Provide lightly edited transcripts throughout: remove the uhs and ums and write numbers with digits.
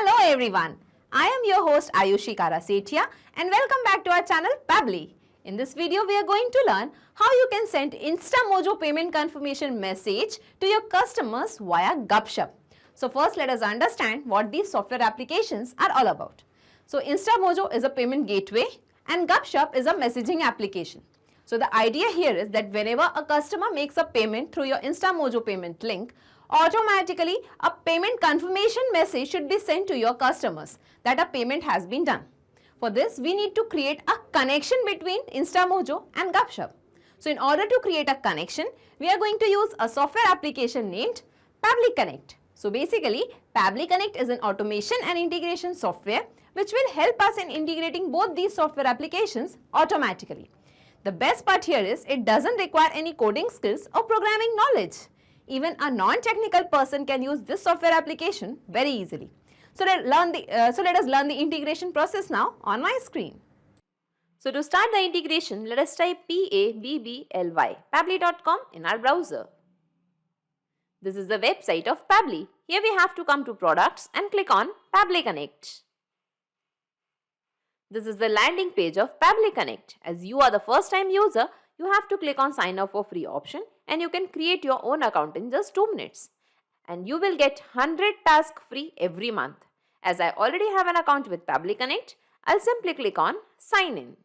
Hello everyone, I am your host Ayushi Karasetia and welcome back to our channel Pabbly. In this video, we are going to learn how you can send InstaMojo payment confirmation message to your customers via Gupshup. So first let us understand what these software applications are all about. So InstaMojo is a payment gateway and Gupshup is a messaging application. So the idea here is that whenever a customer makes a payment through your InstaMojo payment link, automatically a payment confirmation message should be sent to your customers that a payment has been done. For this, we need to create a connection between InstaMojo and Gupshup. So in order to create a connection, we are going to use a software application named Pabbly Connect. So basically, Pabbly Connect is an automation and integration software which will help us in integrating both these software applications automatically. The best part here is it doesn't require any coding skills or programming knowledge. Even a non-technical person can use this software application very easily. So let us learn the integration process now on my screen. So to start the integration, let us type Pabbly, pabbly.com in our browser. This is the website of Pabbly. Here we have to come to products and click on Pabbly Connect. This is the landing page of Pabbly Connect. As you are the first time user, you have to click on sign up for free option and you can create your own account in just 2 minutes. And you will get 100 tasks free every month. As I already have an account with Pabbly Connect, I'll simply click on sign in.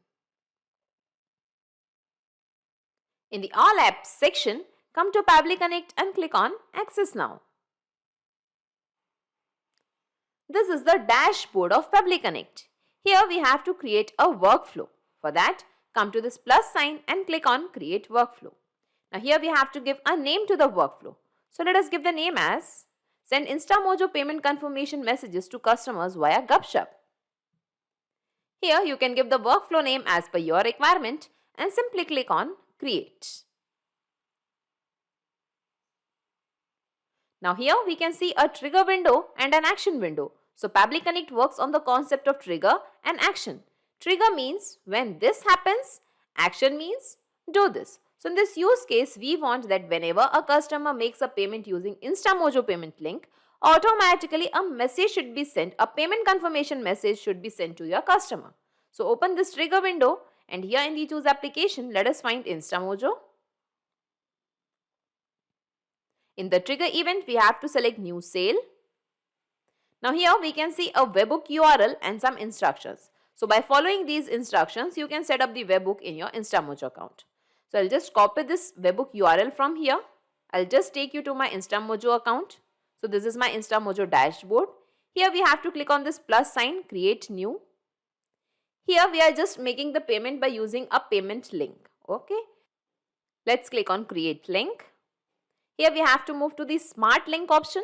In the all apps section, come to Pabbly Connect and click on access now. This is the dashboard of Pabbly Connect. Here we have to create a workflow. For that, come to this plus sign and click on create workflow. Now here we have to give a name to the workflow. So let us give the name as send InstaMojo payment confirmation messages to customers via Gupshup. Here you can give the workflow name as per your requirement and simply click on create. Now here we can see a trigger window and an action window. So Pabbly Connect works on the concept of trigger and action. Trigger means when this happens, action means do this. So in this use case, we want that whenever a customer makes a payment using InstaMojo payment link, automatically a message should be sent, a payment confirmation message should be sent to your customer. So open this trigger window and here in the choose application, let us find InstaMojo. In the trigger event, we have to select new sale. Now here we can see a webhook URL and some instructions. So by following these instructions, you can set up the webhook in your InstaMojo account. So I'll just copy this webhook URL from here. I'll just take you to my InstaMojo account. So this is my InstaMojo dashboard. Here we have to click on this plus sign, create new. Here we are just making the payment by using a payment link. Okay. Let's click on create link. Here we have to move to the smart link option.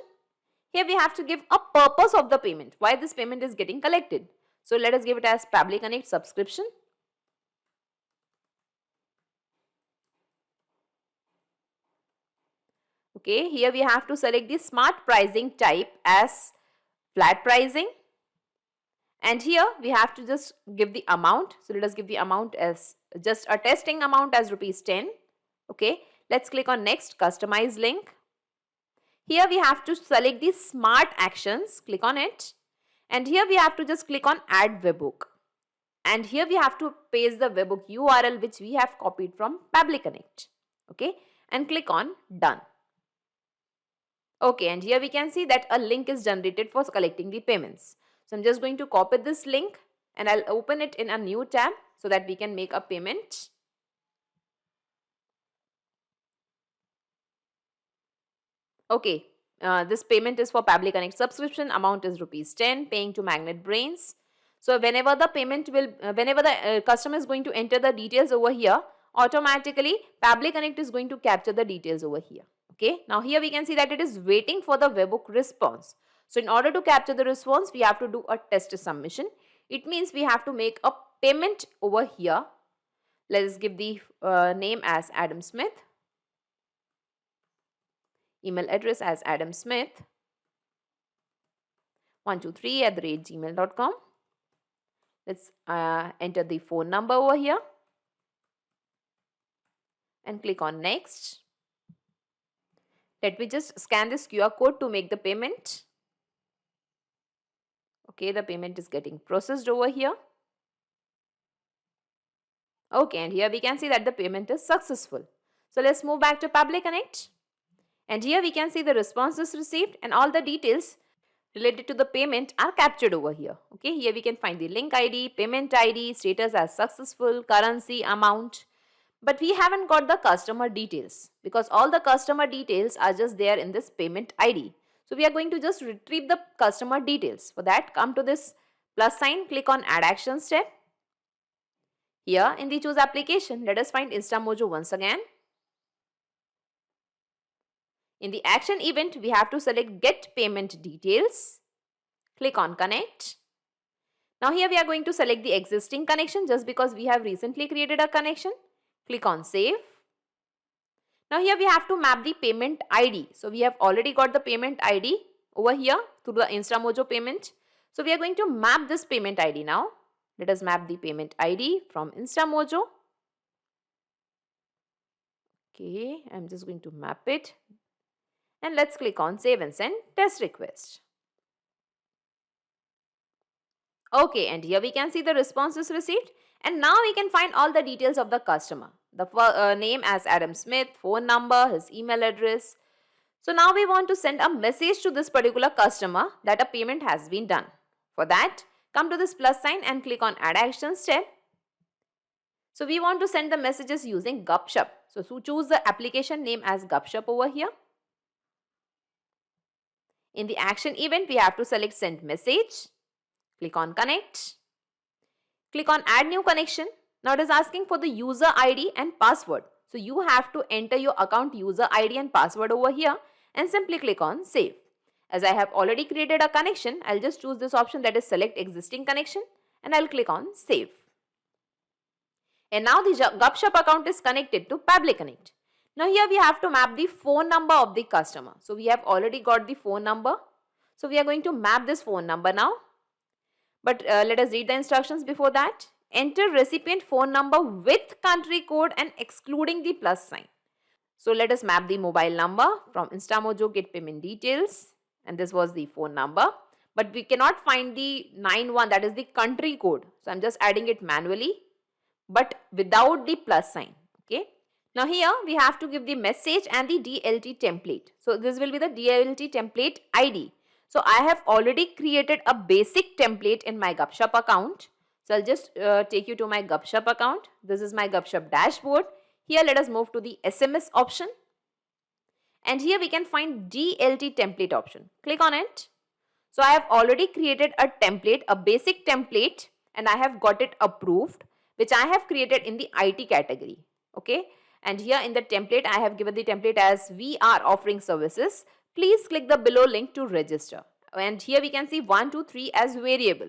Here we have to give a purpose of the payment, why this payment is getting collected. So let us give it as Pabbly Connect subscription. Okay, here we have to select the smart pricing type as flat pricing. And here we have to just give the amount. So let us give the amount as just a testing amount as ₹10. Okay, let's click on next, customize link. Here we have to select the smart actions, click on it. And here we have to just click on add webhook. And here we have to paste the webhook URL which we have copied from Pabbly Connect. Okay, and click on done. Okay, and here we can see that a link is generated for collecting the payments. So I'm just going to copy this link and I'll open it in a new tab so that we can make a payment. Okay, this payment is for Pabbly Connect subscription. Amount is ₹10, paying to Magnet Brains. So whenever the customer is going to enter the details over here, automatically Pabbly Connect is going to capture the details over here. Okay, now here we can see that it is waiting for the webhook response. So in order to capture the response, we have to do a test submission. It means we have to make a payment over here. Let us give the name as Adam Smith. Email address as adamsmith123@gmail.com. Let's enter the phone number over here and click on next. Let me just scan this QR code to make the payment. Okay, the payment is getting processed over here. Okay, and here we can see that the payment is successful. So let's move back to Public Connect. And here we can see the responses received and all the details related to the payment are captured over here. Okay, here we can find the link ID, payment ID, status as successful, currency, amount. But we haven't got the customer details because all the customer details are just there in this payment ID. So we are going to just retrieve the customer details. For that, come to this plus sign, click on Add Actions tab. Here in the Choose Application, let us find InstaMojo once again. In the action event, we have to select Get Payment Details. Click on Connect. Now here we are going to select the existing connection just because we have recently created a connection. Click on Save. Now here we have to map the payment ID. So we have already got the payment ID over here through the InstaMojo payment. So we are going to map this payment ID now. Let us map the payment ID from InstaMojo. Okay, I'm just going to map it. And let's click on Save and Send Test Request. Okay, and here we can see the responses received. And now we can find all the details of the customer. The name as Adam Smith, phone number, his email address. So now we want to send a message to this particular customer that a payment has been done. For that, come to this plus sign and click on Add Actions tab. So we want to send the messages using Gupshup. So choose the application name as Gupshup over here. In the action event, we have to select Send Message. Click on Connect. Click on Add New Connection. Now it is asking for the user ID and password. So you have to enter your account user ID and password over here and simply click on Save. As I have already created a connection, I'll just choose this option, that is Select Existing Connection, and I'll click on Save. And now the Gupshup account is connected to Public Connect. Now here we have to map the phone number of the customer. So we have already got the phone number. So we are going to map this phone number now. But let us read the instructions before that. Enter recipient phone number with country code and excluding the plus sign. So let us map the mobile number from InstaMojo Get Payment Details. And this was the phone number. But we cannot find the 91, that is the country code. So I'm just adding it manually, but without the plus sign. Okay. Now here we have to give the message and the DLT template. So this will be the DLT template ID. So I have already created a basic template in my Gupshup account. So I'll just take you to my Gupshup account. This is my Gupshup dashboard. Here let us move to the SMS option. And here we can find DLT template option. Click on it. So I have already created a template, a basic template, and I have got it approved, which I have created in the IT category. Okay. And here in the template, I have given the template as we are offering services. Please click the below link to register. And here we can see 123 as variable.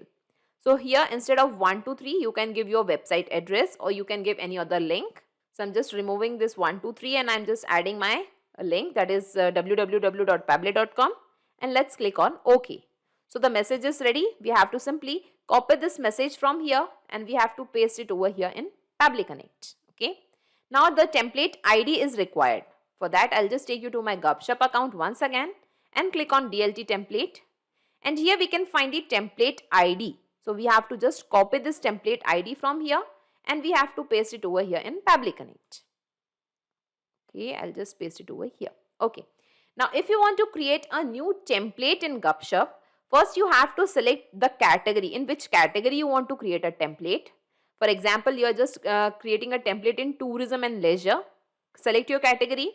So here instead of 123, you can give your website address or you can give any other link. So I'm just removing this 123 and I'm just adding my link, that is www.pabble.com, and let's click on OK. So the message is ready. We have to simply copy this message from here and we have to paste it over here in Pabble Connect. Okay. Now the template ID is required. For that, I'll just take you to my Gupshup account once again and click on DLT template. And here we can find the template ID. So we have to just copy this template ID from here and we have to paste it over here in Pabble Connect. Okay, I'll just paste it over here. Okay. Now if you want to create a new template in Gupshup, first you have to select the category, in which category you want to create a template. For example, you are just creating a template in tourism and leisure. Select your category.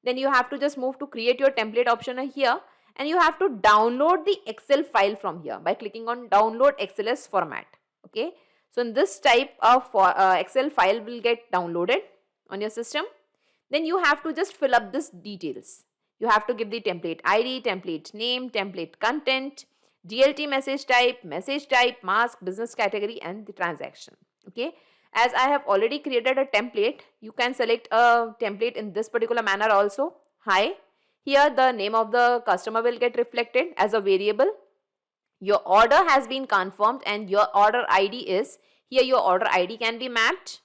Then you have to just move to create your template option here and you have to download the Excel file from here by clicking on download XLS format. Okay. So in this type of Excel file will get downloaded on your system. Then you have to just fill up this details. You have to give the template ID, template name, template content, DLT message type, mask, business category and the transaction. Okay. As I have already created a template, you can select a template in this particular manner also. Hi. Here the name of the customer will get reflected as a variable. Your order has been confirmed and your order ID is, here your order ID can be mapped.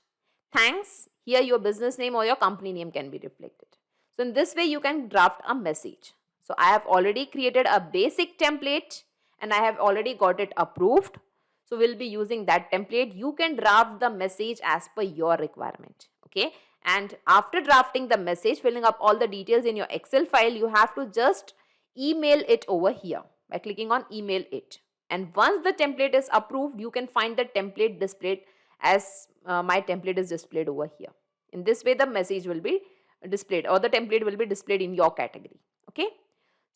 Thanks. Here your business name or your company name can be reflected. So in this way you can draft a message. So I have already created a basic template and I have already got it approved. So we'll be using that template. You can draft the message as per your requirement. Okay. And after drafting the message, filling up all the details in your Excel file, you have to just email it over here by clicking on email it. And once the template is approved, you can find the template displayed as my template is displayed over here. In this way, the message will be displayed, or the template will be displayed in your category. Okay.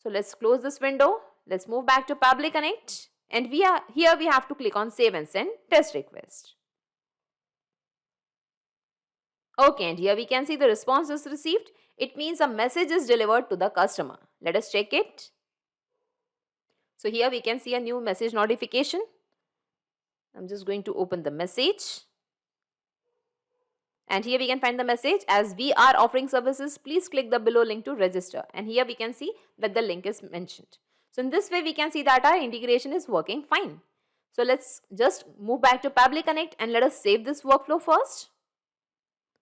So let's close this window. Let's move back to Pabbly Connect. And we have to click on save and send test request. Okay, and here we can see the response is received. It means a message is delivered to the customer. Let us check it. So here we can see a new message notification. I'm just going to open the message. And here we can find the message, as we are offering services, please click the below link to register. And here we can see that the link is mentioned. So in this way, we can see that our integration is working fine. So let's just move back to Pabbly Connect and let us save this workflow first.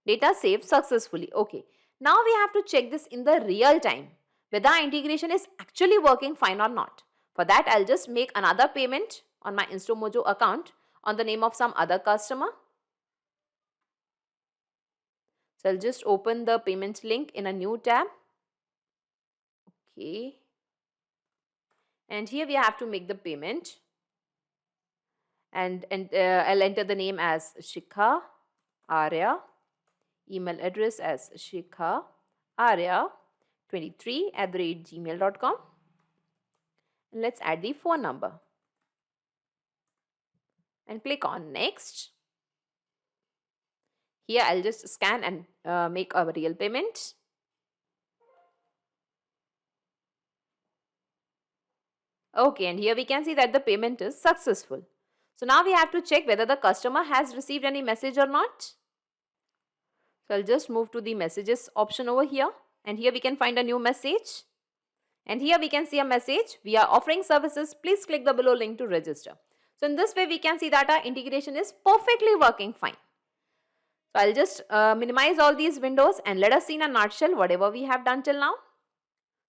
Data saved successfully. Okay. Now we have to check this in the real time, whether our integration is actually working fine or not. For that, I'll just make another payment on my InstaMojo account on the name of some other customer. So I'll just open the payment link in a new tab. Okay. And here we have to make the payment. And I'll enter the name as Shikha Arya. Email address as shikhaarya23@gmail.com. And let's add the phone number. And click on next. Here I'll just scan and make a real payment. Okay, and here we can see that the payment is successful. So now we have to check whether the customer has received any message or not. So I'll just move to the messages option over here, and here we can find a new message. And here we can see a message, we are offering services, please click the below link to register. So in this way we can see that our integration is perfectly working fine. So I'll just minimize all these windows and let us see in a nutshell whatever we have done till now.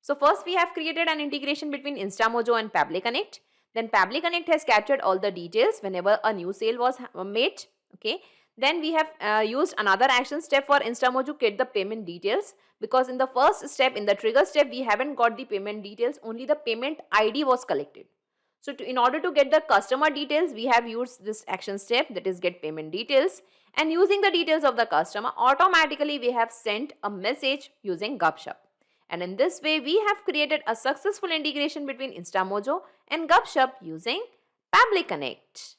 So first we have created an integration between InstaMojo and Pabbly Connect. Then Pabbly Connect has captured all the details whenever a new sale was made. Okay. Then we have used another action step for InstaMojo to get the payment details, because in the first step, in the trigger step, we haven't got the payment details, only the payment ID was collected. So in order to get the customer details, we have used this action step, that is get payment details, and using the details of the customer, automatically we have sent a message using Gupshup. And in this way, we have created a successful integration between InstaMojo and Gupshup using Pabbly Connect.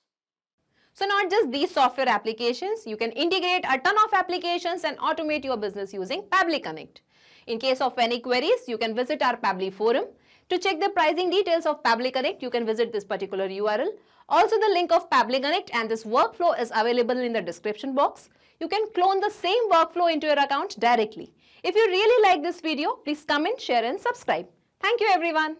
So not just these software applications, you can integrate a ton of applications and automate your business using Pabbly Connect. In case of any queries, you can visit our Pabbly forum. To check the pricing details of Pabbly Connect, you can visit this particular URL. Also, the link of Pabbly Connect and this workflow is available in the description box. You can clone the same workflow into your account directly. If you really like this video, please comment, share and subscribe. Thank you everyone.